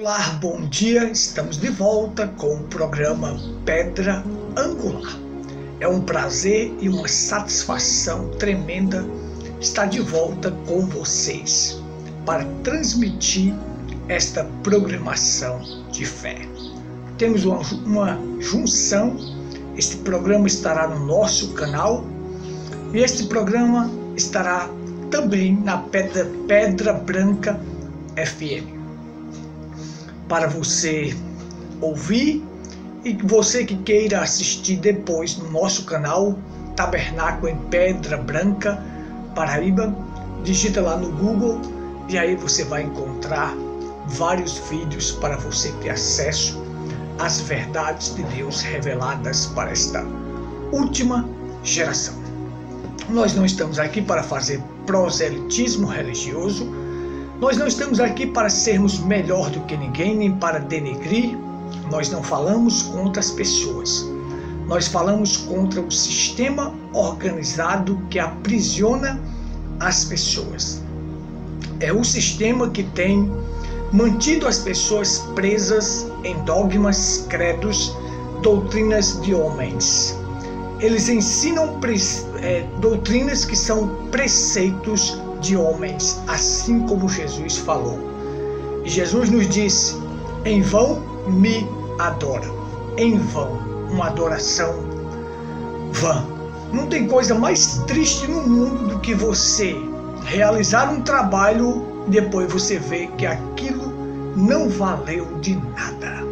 Olá, bom dia, estamos de volta com o programa Pedra Angular. É um prazer e uma satisfação tremenda estar de volta com vocês para transmitir esta programação de fé. Temos uma junção, este programa estará no nosso canal e este programa estará também na Pedra Branca FM. Para você ouvir e você que queira assistir depois no nosso canal Tabernáculo em Pedra Branca, Paraíba, digita lá no Google e aí você vai encontrar vários vídeos para você ter acesso às verdades de Deus reveladas para esta última geração. Nós não estamos aqui para fazer proselitismo religioso. Nós não estamos aqui para sermos melhor do que ninguém, nem para denegrir. Nós não falamos contra as pessoas. Nós falamos contra o sistema organizado que aprisiona as pessoas. É o sistema que tem mantido as pessoas presas em dogmas, credos, doutrinas de homens. Eles ensinam doutrinas que são preceitos de homens, assim como Jesus falou. E Jesus nos disse: em vão me adoram. Em vão, uma adoração vã. Não tem coisa mais triste no mundo do que você realizar um trabalho e depois você vê que aquilo não valeu de nada.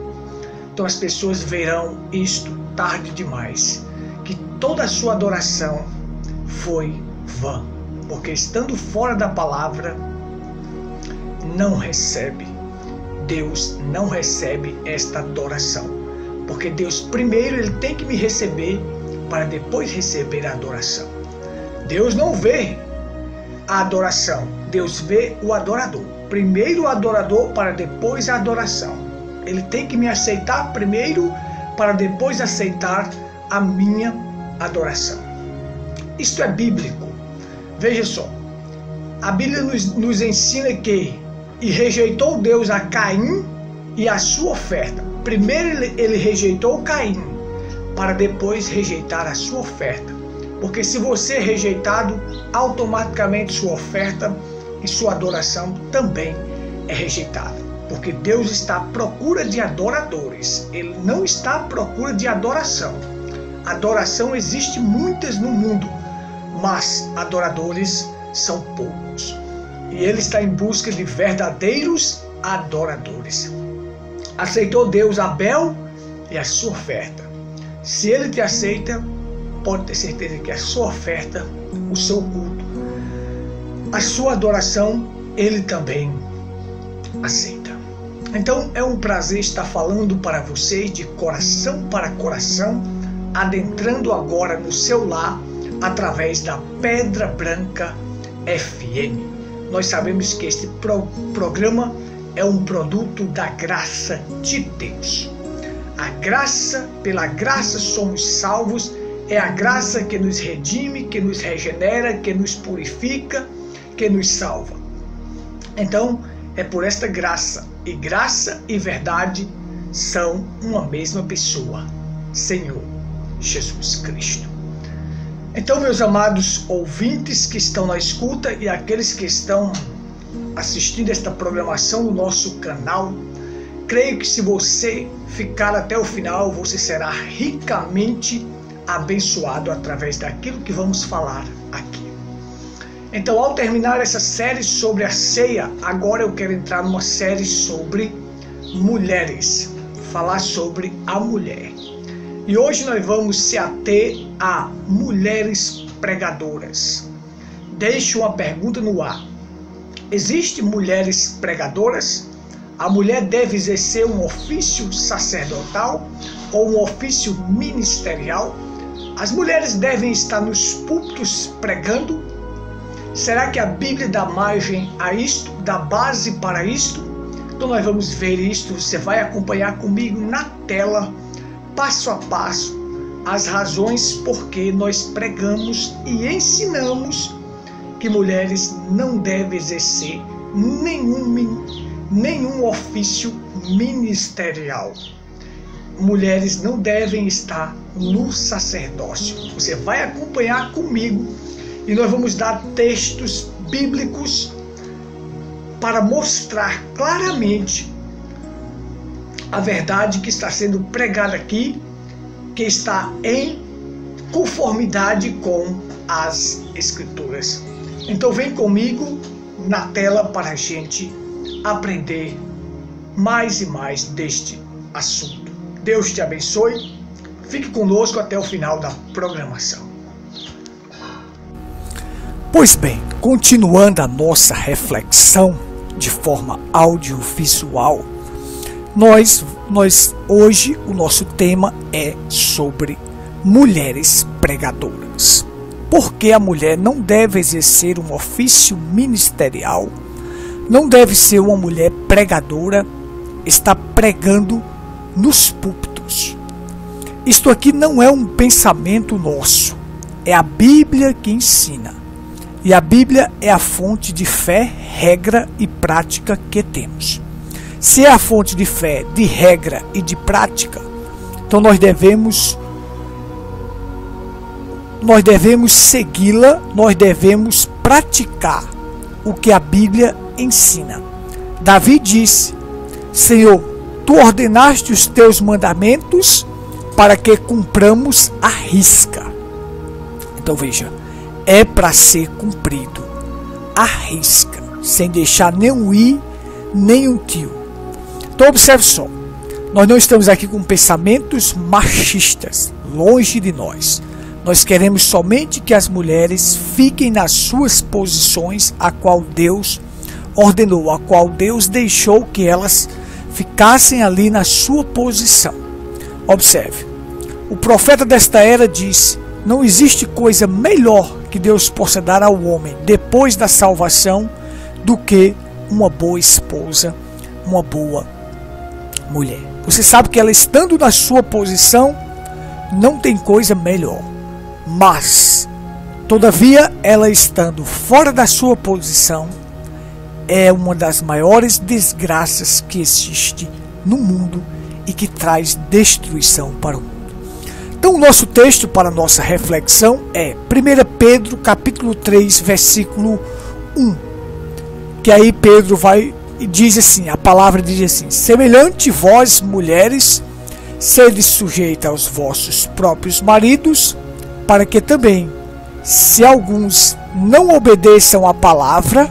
Então as pessoas verão isto tarde demais, que toda a sua adoração foi vã. Porque estando fora da palavra, Deus não recebe esta adoração. Porque Deus primeiro ele tem que me receber para depois receber a adoração. Deus não vê a adoração, Deus vê o adorador. Primeiro o adorador para depois a adoração. Ele tem que me aceitar primeiro para depois aceitar a minha adoração. Isto é bíblico. Veja só, a Bíblia nos ensina que e rejeitou Deus a Caim e a sua oferta. Primeiro ele rejeitou Caim, para depois rejeitar a sua oferta. Porque se você é rejeitado, automaticamente sua oferta e sua adoração também é rejeitada. Porque Deus está à procura de adoradores, Ele não está à procura de adoração. Adoração existe muitas no mundo, mas adoradores são poucos. E Ele está em busca de verdadeiros adoradores. Aceitou Deus Abel e a sua oferta. Se Ele te aceita, pode ter certeza que a sua oferta, o seu culto, a sua adoração, Ele também aceita. Então é um prazer estar falando para vocês de coração para coração, adentrando agora no seu lar, através da Pedra Branca FM. Nós sabemos que este programa é um produto da graça de Deus. A graça, pela graça somos salvos, é a graça que nos redime, que nos regenera, que nos purifica, que nos salva. Então, é por esta graça e verdade são uma mesma pessoa, Senhor Jesus Cristo. Então, meus amados ouvintes que estão na escuta e aqueles que estão assistindo esta programação no nosso canal, creio que se você ficar até o final, você será ricamente abençoado através daquilo que vamos falar aqui. Então, ao terminar essa série sobre a ceia, agora eu quero entrar numa série sobre mulheres, falar sobre a mulher. E hoje nós vamos se ater a mulheres pregadoras. Deixo uma pergunta no ar. Existem mulheres pregadoras? A mulher deve exercer um ofício sacerdotal ou um ofício ministerial? As mulheres devem estar nos púlpitos pregando? Será que a Bíblia dá margem a isto, dá base para isto? Então nós vamos ver isto, você vai acompanhar comigo na tela, passo a passo, as razões por que nós pregamos e ensinamos que mulheres não devem exercer nenhum ofício ministerial. Mulheres não devem estar no sacerdócio. Você vai acompanhar comigo e nós vamos dar textos bíblicos para mostrar claramente a verdade que está sendo pregada aqui, que está em conformidade com as Escrituras. Então vem comigo na tela para a gente aprender mais e mais deste assunto. Deus te abençoe. Fique conosco até o final da programação. Pois bem, continuando a nossa reflexão de forma audiovisual, hoje o nosso tema é sobre mulheres pregadoras. Porque a mulher não deve exercer um ofício ministerial, não deve ser uma mulher pregadora, está pregando nos púlpitos. Isto aqui não é um pensamento nosso, é a Bíblia que ensina. E a Bíblia é a fonte de fé, regra e prática que temos. Se é a fonte de fé, de regra e de prática, então nós devemos segui-la, nós devemos praticar o que a Bíblia ensina. Davi disse: Senhor, tu ordenaste os teus mandamentos para que cumpramos à risca. Então veja, é para ser cumprido à risca, sem deixar nenhum i, nem um tio. Então observe só, nós não estamos aqui com pensamentos machistas, longe de nós. Nós queremos somente que as mulheres fiquem nas suas posições, a qual Deus ordenou, a qual Deus deixou que elas ficassem ali na sua posição. Observe, o profeta desta era disse: não existe coisa melhor que Deus possa dar ao homem depois da salvação do que uma boa esposa, uma boa mulher. Você sabe que ela estando na sua posição, não tem coisa melhor. Mas, todavia, ela estando fora da sua posição, é uma das maiores desgraças que existe no mundo e que traz destruição para o mundo. Então o nosso texto para a nossa reflexão é 1 Pedro capítulo 3, versículo 1. Que aí Pedro vai e diz assim, a palavra diz assim: semelhante vós, mulheres, sede sujeita aos vossos próprios maridos, para que também, se alguns não obedeçam à palavra,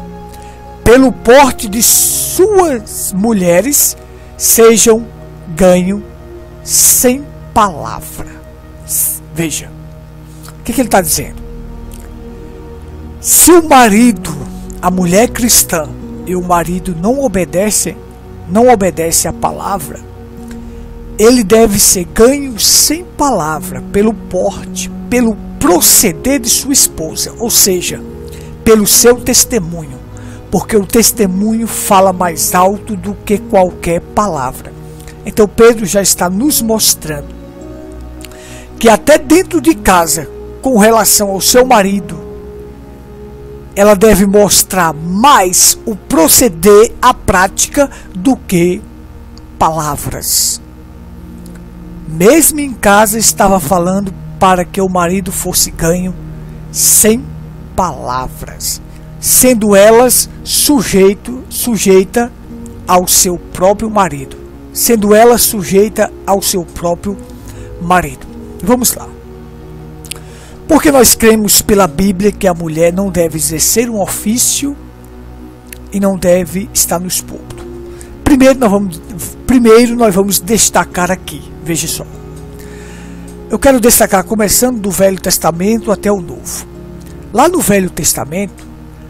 pelo porte de suas mulheres, sejam ganho sem palavra. Veja, o que ele está dizendo? Se o marido, a mulher cristã e o marido não obedece à palavra, ele deve ser ganho sem palavra, pelo porte, pelo proceder de sua esposa, ou seja, pelo seu testemunho, porque o testemunho fala mais alto do que qualquer palavra. Então Pedro já está nos mostrando que até dentro de casa, com relação ao seu marido, ela deve mostrar mais o proceder, a prática, do que palavras. Mesmo em casa estava falando para que o marido fosse ganho sem palavras, sendo elas sujeita ao seu próprio marido, sendo ela sujeita ao seu próprio marido. Vamos lá. Porque nós cremos pela Bíblia que a mulher não deve exercer um ofício e não deve estar nos púlpitos. Primeiro nós vamos destacar aqui, veja só. Eu quero destacar começando do Velho Testamento até o Novo. Lá no Velho Testamento,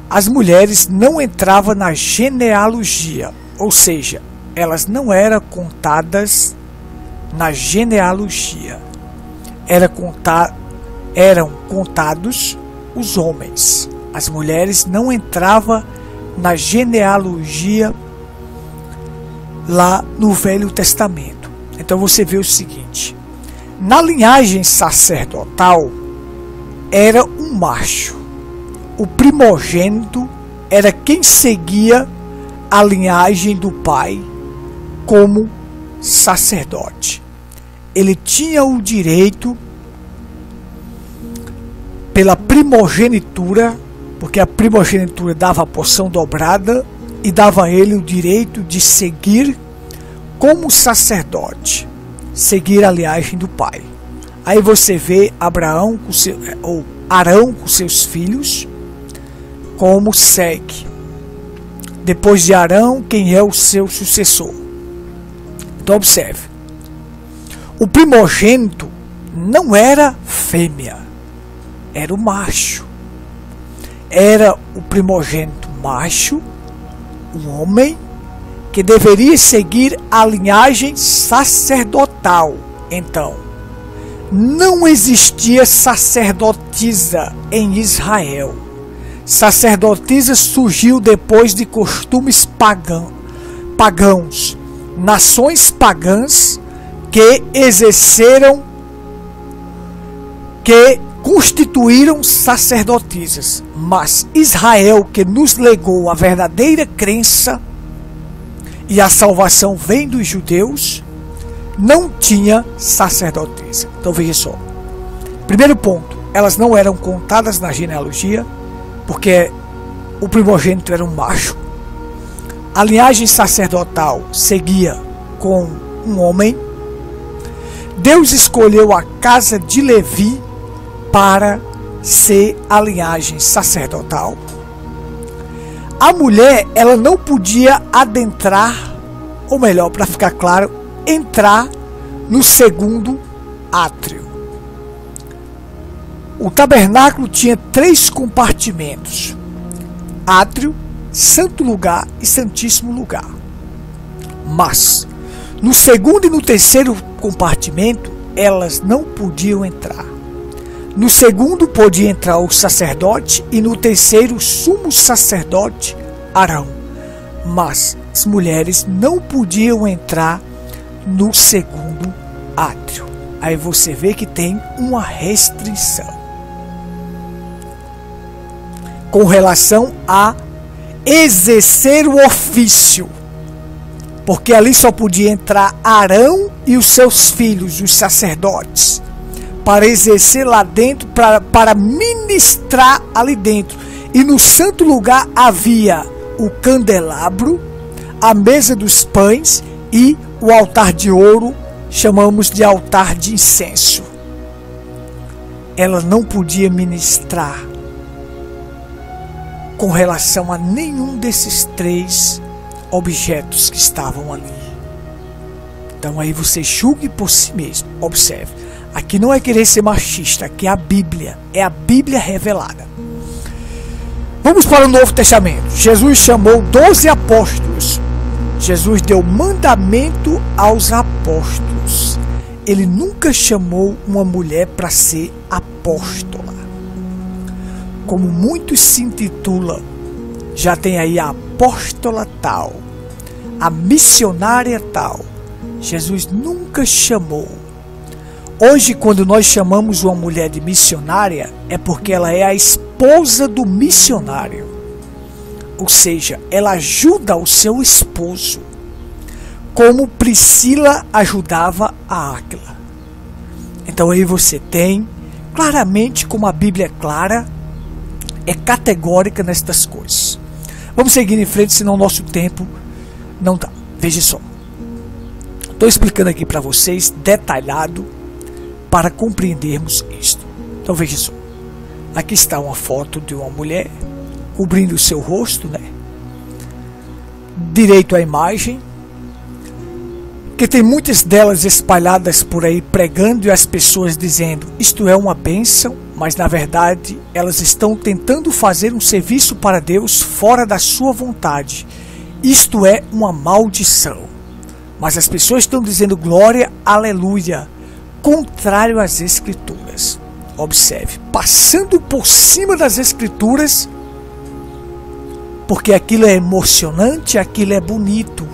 as mulheres não entravam na genealogia, ou seja, elas não eram contadas na genealogia. Eram contados os homens. As mulheres não entravam na genealogia lá no Velho Testamento. Então você vê o seguinte: na linhagem sacerdotal era um macho. O primogênito era quem seguia a linhagem do pai como sacerdote. Ele tinha o direito, pela primogenitura, porque a primogenitura dava a porção dobrada e dava a ele o direito de seguir como sacerdote, seguir a linhagem do pai. Aí você vê Arão com seus filhos, como segue. Depois de Arão, quem é o seu sucessor? Então observe, o primogênito não era fêmea, era o macho. Era o primogênito macho, um homem, que deveria seguir a linhagem sacerdotal. Então, não existia sacerdotisa em Israel. Sacerdotisa surgiu depois de costumes pagãos, nações pagãs que constituíram sacerdotisas. Mas Israel, que nos legou a verdadeira crença, e a salvação vem dos judeus, não tinha sacerdotisa. Então veja só, primeiro ponto, elas não eram contadas na genealogia, porque o primogênito era um macho. A linhagem sacerdotal seguia com um homem. Deus escolheu a casa de Levi para ser a linhagem sacerdotal. A mulher, ela não podia adentrar, ou melhor, para ficar claro, entrar no segundo átrio. O tabernáculo tinha 3 compartimentos: átrio, santo lugar e santíssimo lugar. Mas no segundo e no terceiro compartimento elas não podiam entrar. No segundo podia entrar o sacerdote e no terceiro o sumo sacerdote Arão. Mas as mulheres não podiam entrar no segundo átrio. Aí você vê que tem uma restrição com relação a exercer o ofício, porque ali só podia entrar Arão e os seus filhos, os sacerdotes, para exercer lá dentro, para ministrar ali dentro. E no santo lugar havia o candelabro, a mesa dos pães e o altar de ouro, chamamos de altar de incenso. Ela não podia ministrar com relação a nenhum desses 3 objetos que estavam ali. Então aí você julgue por si mesmo. Observe, aqui não é querer ser machista, aqui é a Bíblia revelada. Vamos para o Novo Testamento. Jesus chamou 12 apóstolos. Jesus deu mandamento aos apóstolos. Ele nunca chamou uma mulher para ser apóstola, como muitos se intitulam. Já tem aí a apóstola tal, a missionária tal. Jesus nunca chamou. Hoje, quando nós chamamos uma mulher de missionária, é porque ela é a esposa do missionário. Ou seja, ela ajuda o seu esposo, como Priscila ajudava a Áquila. Então aí você tem claramente como a Bíblia é clara, é categórica nestas coisas. Vamos seguir em frente, senão o nosso tempo não dá. Veja só, estou explicando aqui para vocês detalhado para compreendermos isto. Então veja só, aqui está uma foto de uma mulher cobrindo o seu rosto, né? Direito à imagem, que tem muitas delas espalhadas por aí pregando e as pessoas dizendo isto é uma bênção, mas na verdade elas estão tentando fazer um serviço para Deus fora da sua vontade. Isto é uma maldição. Mas as pessoas estão dizendo glória, aleluia, contrário às Escrituras. Observe, passando por cima das Escrituras, porque aquilo é emocionante, aquilo é bonito.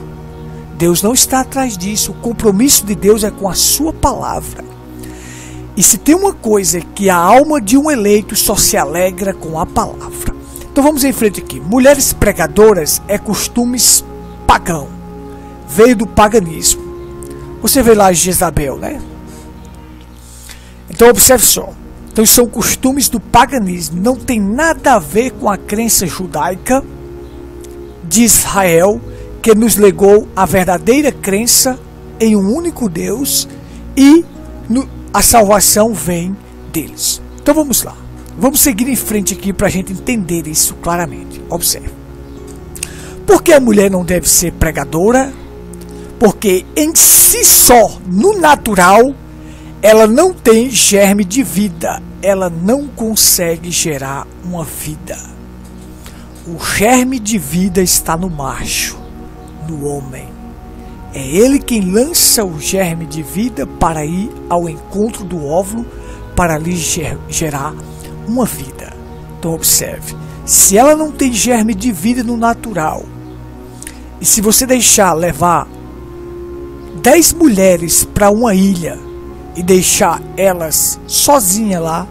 Deus não está atrás disso. O compromisso de Deus é com a sua palavra. E se tem uma coisa que a alma de um eleito só se alegra com a palavra. Então vamos em frente aqui. Mulheres pregadoras é costumes pagão. veio do paganismo. Você vê lá Jezabel, né? Então observe só. Então são costumes do paganismo. Não tem nada a ver com a crença judaica de Israel, que nos legou a verdadeira crença em um único Deus, e a salvação vem deles. Então vamos lá. Vamos seguir em frente aqui para a gente entender isso claramente. Observe. Por que a mulher não deve ser pregadora? Porque em si só, no natural, ela não tem germe de vida. Ela não consegue gerar uma vida. O germe de vida está no macho, no homem. É ele quem lança o germe de vida para ir ao encontro do óvulo, para lhe gerar uma vida. Então observe, se ela não tem germe de vida no natural, e se você deixar levar 10 mulheres para uma ilha e deixar elas sozinhas lá,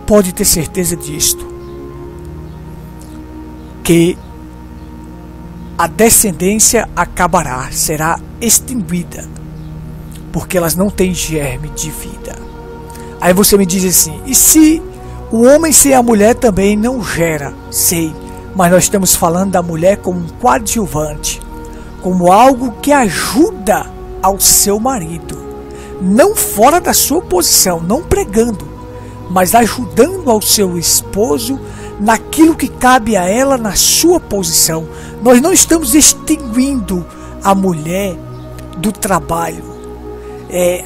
pode ter certeza disto, que a descendência acabará, será extinguida, porque elas não têm germe de vida. Aí você me diz assim, e se o homem sem a mulher também não gera? Sei, mas nós estamos falando da mulher como um coadjuvante, como algo que ajuda ao seu marido, não fora da sua posição, não pregando, mas ajudando ao seu esposo naquilo que cabe a ela na sua posição. Nós não estamos extinguindo a mulher do trabalho,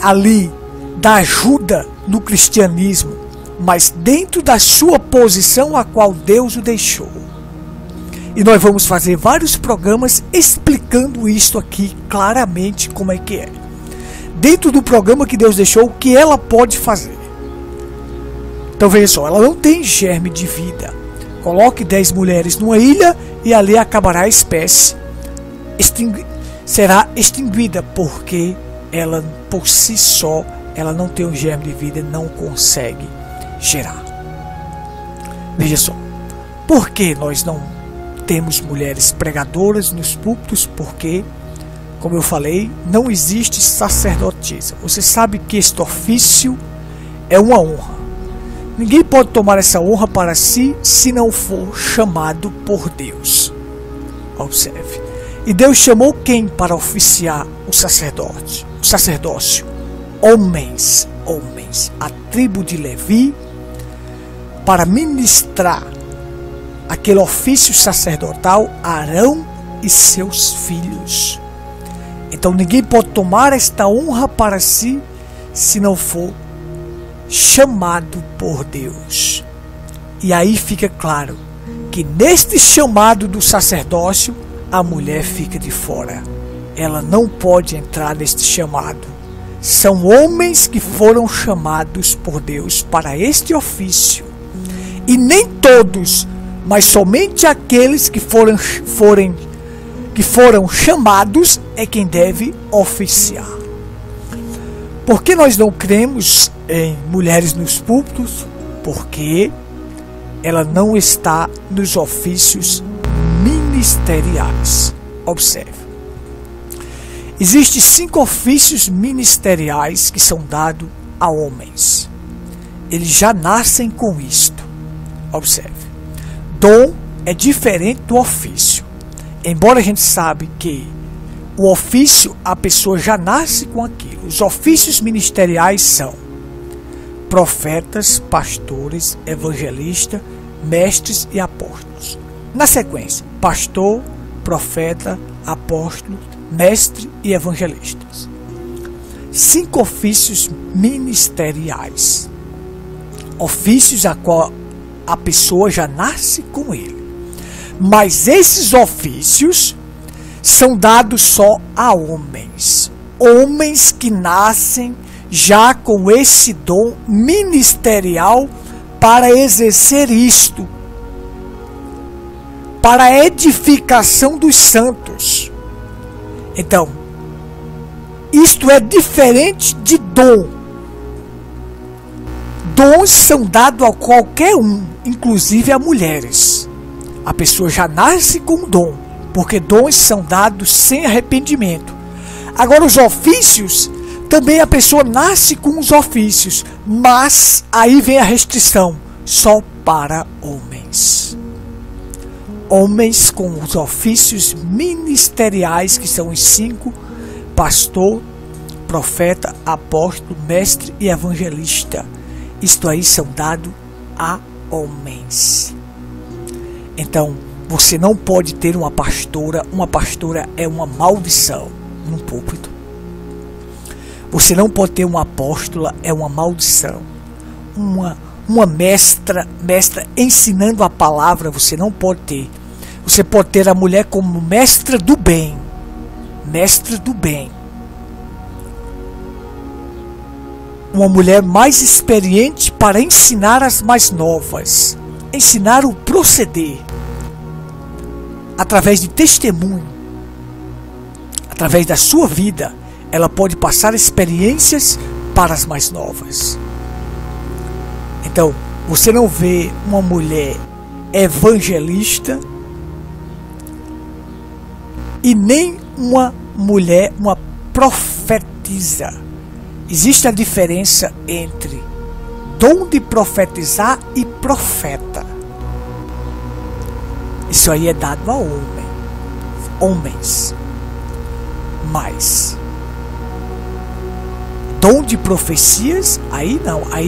ali, da ajuda no cristianismo, mas dentro da sua posição a qual Deus o deixou. E nós vamos fazer vários programas explicando isto aqui claramente como é que é. Dentro do programa que Deus deixou, o que ela pode fazer. Então veja só, ela não tem germe de vida. Coloque 10 mulheres numa ilha e ali acabará a espécie. Será extinguida porque ela por si só, ela não tem um germe de vida, não consegue gerar. Veja só, por que nós não temos mulheres pregadoras nos púlpitos? Porque, como eu falei, não existe sacerdotisa. Você sabe que este ofício é uma honra. Ninguém pode tomar essa honra para si se não for chamado por Deus. Observe. E Deus chamou quem para oficiar o sacerdócio? Homens, a tribo de Levi, para ministrar aquele ofício sacerdotal, Arão e seus filhos. Então ninguém pode tomar esta honra para si se não for chamado por Deus. E aí fica claro que neste chamado do sacerdócio, a mulher fica de fora. Ela não pode entrar neste chamado. São homens que foram chamados por Deus para este ofício. E nem todos, mas somente aqueles que foram chamados é quem deve oficiar. Por que nós não cremos em mulheres nos púlpitos? Porque ela não está nos ofícios ministeriais. Observe. Existem 5 ofícios ministeriais que são dados a homens. Eles já nascem com isto. Observe. Dom é diferente do ofício. Embora a gente sabe que o ofício, a pessoa já nasce com aquilo. Os ofícios ministeriais são profetas, pastores, evangelistas, mestres e apóstolos. Na sequência, pastor, profeta, apóstolo, mestre e evangelistas. 5 ofícios ministeriais. Ofícios a qual a pessoa já nasce com ele. Mas esses ofícios são dados só a homens. Homens que nascem já com esse dom ministerial para exercer isto, para a edificação dos santos. Então, isto é diferente de dom. Dons são dados a qualquer um, inclusive a mulheres. A pessoa já nasce com dom, porque dons são dados sem arrependimento. Agora, os ofícios, também a pessoa nasce com os ofícios, mas aí vem a restrição, só para homens. Homens com os ofícios ministeriais, que são os 5, pastor, profeta, apóstolo, mestre e evangelista. Isto aí são dados a homens. Então, você não pode ter uma pastora é uma maldição no púlpito. Você não pode ter uma apóstola, é uma maldição. Uma mestra ensinando a palavra, você não pode ter. Você pode ter a mulher como mestra do bem. Mestra do bem. Uma mulher mais experiente para ensinar as mais novas. Ensinar o proceder. Através de testemunho. Através da sua vida, ela pode passar experiências para as mais novas. Então, você não vê uma mulher evangelista e nem uma mulher, uma profetisa. Existe a diferença entre dom de profetizar e profeta. Isso aí é dado a homens. Mas dom de profecias, aí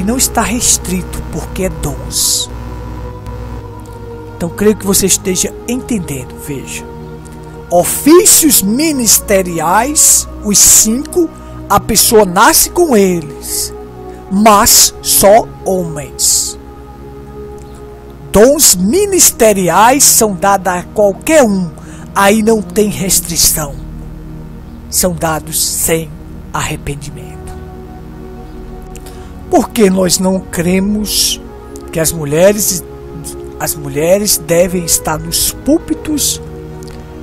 não está restrito, porque é dons. Então creio que você esteja entendendo. Veja, ofícios ministeriais, os 5, a pessoa nasce com eles, mas só homens. Dons ministeriais são dados a qualquer um, aí não tem restrição. São dados sem arrependimento. Porque nós não cremos que as mulheres devem estar nos púlpitos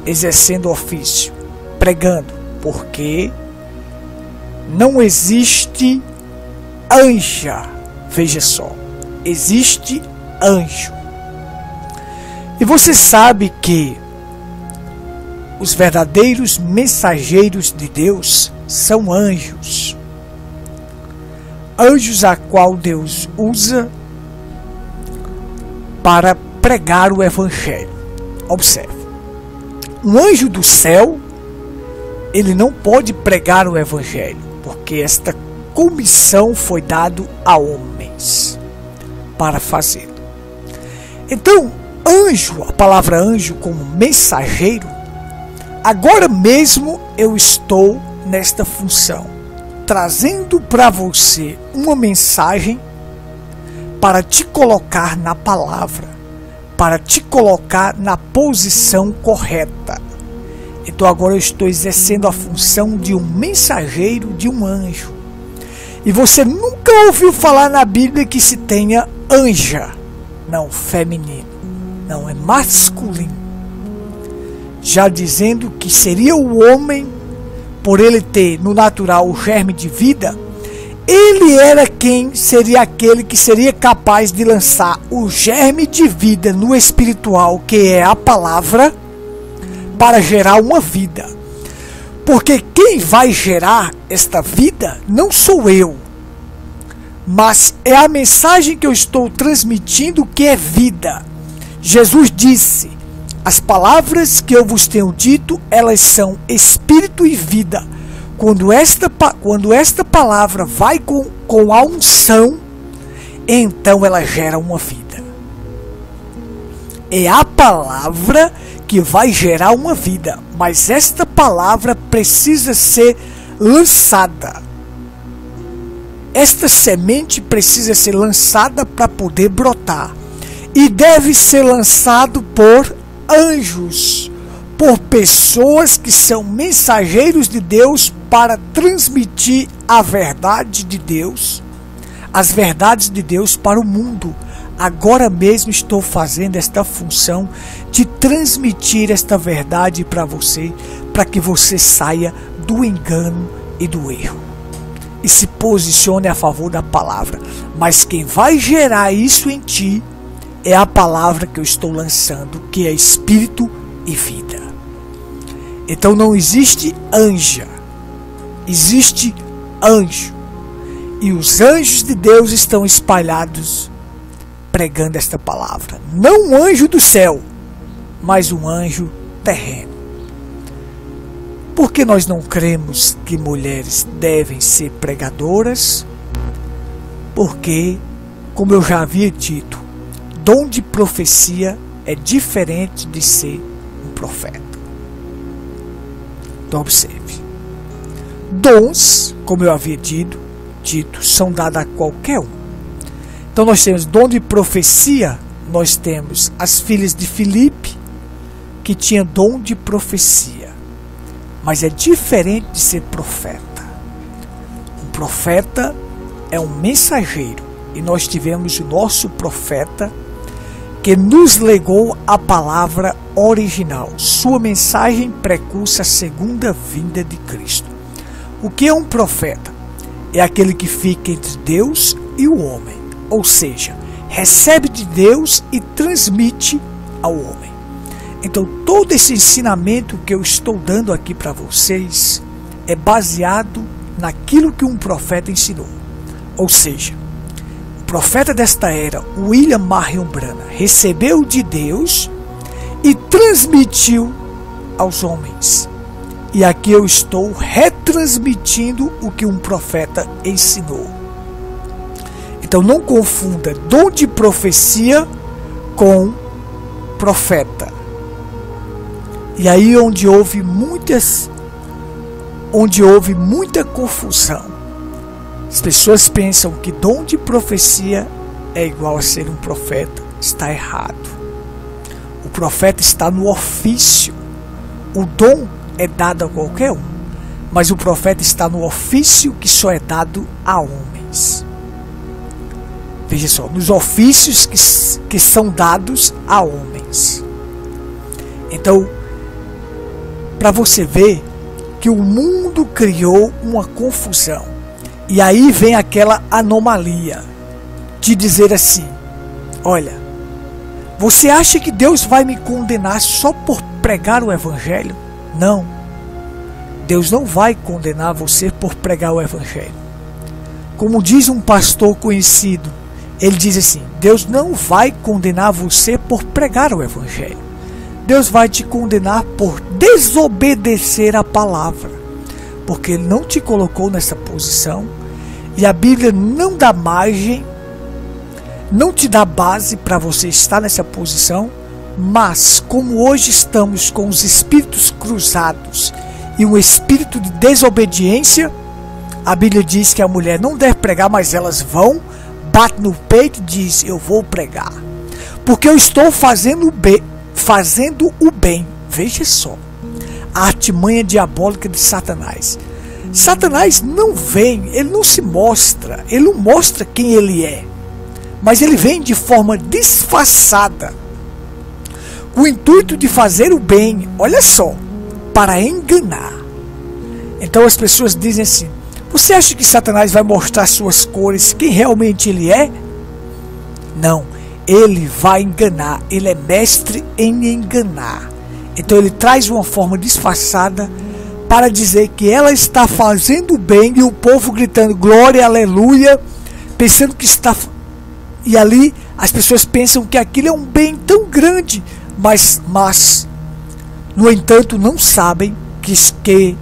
exercendo ofício, pregando, porque não existe anja. Veja só, existe anjo. E você sabe que os verdadeiros mensageiros de Deus são anjos. Anjos a qual Deus usa para pregar o evangelho. Observe. Um anjo do céu, ele não pode pregar o evangelho, porque esta comissão foi dada a homens para fazê-lo. Então, anjo, a palavra anjo como mensageiro, agora mesmo eu estou nesta função, trazendo para você uma mensagem para te colocar na palavra, para te colocar na posição correta. Então agora eu estou exercendo a função de um mensageiro, de um anjo. E você nunca ouviu falar na Bíblia que se tenha anja. Não, feminino. Não, é masculino. Já dizendo que seria o homem, por ele ter no natural o germe de vida, ele era quem seria aquele que seria capaz de lançar o germe de vida no espiritual, que é a palavra, para gerar uma vida. Porque quem vai gerar esta vida não sou eu, mas é a mensagem que eu estou transmitindo que é vida. Jesus disse: as palavras que eu vos tenho dito, elas são espírito e vida. Quando esta palavra vai com a unção, então ela gera uma vida. É a palavra que vai gerar uma vida, mas esta palavra precisa ser lançada. Esta semente precisa ser lançada para poder brotar. E deve ser lançado por anjos, por pessoas que são mensageiros de Deus para transmitir a verdade de Deus, as verdades de Deus para o mundo. Agora mesmo estou fazendo esta função de transmitir esta verdade para você, para que você saia do engano e do erro e se posicione a favor da palavra. Mas quem vai gerar isso em ti é a palavra que eu estou lançando, que é espírito e vida. Então não existe anja, existe anjo. E os anjos de Deus estão espalhados pregando esta palavra. Não um anjo do céu, mas um anjo terreno. Por que nós não cremos que mulheres devem ser pregadoras? Porque, como eu já havia dito, dom de profecia é diferente de ser um profeta. Então observe. Dons, como eu havia dito, são dados a qualquer um. Então nós temos dom de profecia, nós temos as filhas de Filipe, que tinham dom de profecia. Mas é diferente de ser profeta. Um profeta é um mensageiro. E nós tivemos o nosso profeta que nos legou a palavra original. Sua mensagem precursa a segunda vinda de Cristo. O que é um profeta? É aquele que fica entre Deus e o homem. Ou seja, recebe de Deus e transmite ao homem. Então, todo esse ensinamento que eu estou dando aqui para vocês é baseado naquilo que um profeta ensinou. Ou seja, o profeta desta era, William Marion Branham, recebeu de Deus e transmitiu aos homens. E aqui eu estou retransmitindo o que um profeta ensinou. Então, não confunda dom de profecia com profeta. E aí onde houve muita confusão. As pessoas pensam que dom de profecia é igual a ser um profeta. Está errado. O profeta está no ofício. O dom é dado a qualquer um, mas o profeta está no ofício que só é dado a homens. Veja só, nos ofícios que são dados a homens. Então, para você ver que o mundo criou uma confusão. E aí vem aquela anomalia de dizer assim: olha, você acha que Deus vai me condenar só por pregar o evangelho? Não. Deus não vai condenar você por pregar o evangelho. Como diz um pastor conhecido, ele diz assim: Deus não vai condenar você por pregar o evangelho. Deus vai te condenar por desobedecer a palavra, porque Ele não te colocou nessa posição, e a Bíblia não dá margem, não te dá base para você estar nessa posição. Mas como hoje estamos com os espíritos cruzados e um espírito de desobediência, a Bíblia diz que a mulher não deve pregar, mas elas vão, bate no peito e diz: eu vou pregar, porque eu estou fazendo o bem. Veja só a artimanha diabólica de Satanás. Satanás não vem, ele não se mostra, ele não mostra quem ele é, mas ele vem de forma disfarçada, com o intuito de fazer o bem, olha só, para enganar. Então as pessoas dizem assim: você acha que Satanás vai mostrar suas cores, quem realmente ele é? Não. Ele vai enganar, ele é mestre em enganar. Então ele traz uma forma disfarçada para dizer que ela está fazendo bem, e o povo gritando glória, aleluia, pensando que está... E ali as pessoas pensam que aquilo é um bem tão grande, mas no entanto não sabem que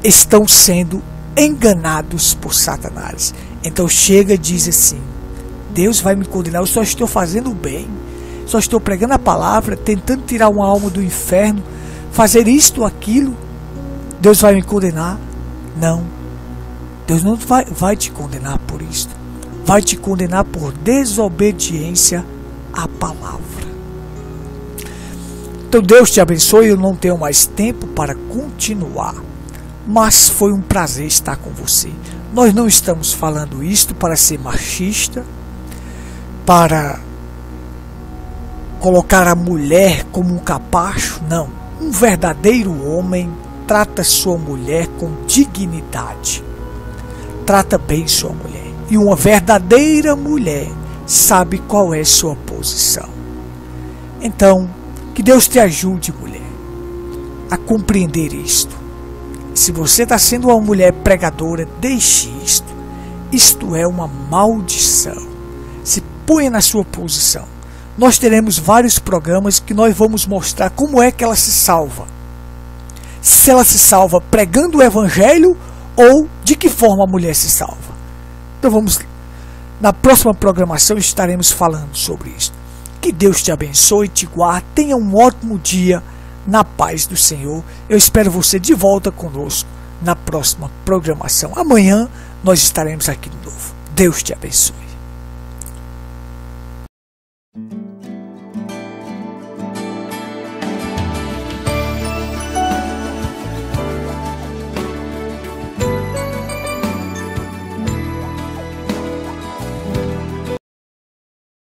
estão sendo enganados por Satanás. Então chega e diz assim: Deus vai me condenar, eu só estou fazendo o bem, só estou pregando a palavra, tentando tirar uma alma do inferno, fazer isto ou aquilo, Deus vai me condenar? Não, Deus não vai te condenar por isto, vai te condenar por desobediência à palavra. Então Deus te abençoe. Eu não tenho mais tempo para continuar, mas foi um prazer estar com você. Nós não estamos falando isto para ser machista, para colocar a mulher como um capacho. Não. Um verdadeiro homem trata sua mulher com dignidade, trata bem sua mulher, e uma verdadeira mulher sabe qual é sua posição. Então, que Deus te ajude, mulher. a compreender isto. Se você está sendo uma mulher pregadora, deixe isto. Isto é uma maldição. Se ponha na sua posição. Nós teremos vários programas que nós vamos mostrar como é que ela se salva. Se ela se salva pregando o evangelho ou de que forma a mulher se salva. Então na próxima programação estaremos falando sobre isso. Que Deus te abençoe, te guarde, tenha um ótimo dia na paz do Senhor. Eu espero você de volta conosco na próxima programação. Amanhã nós estaremos aqui de novo. Deus te abençoe.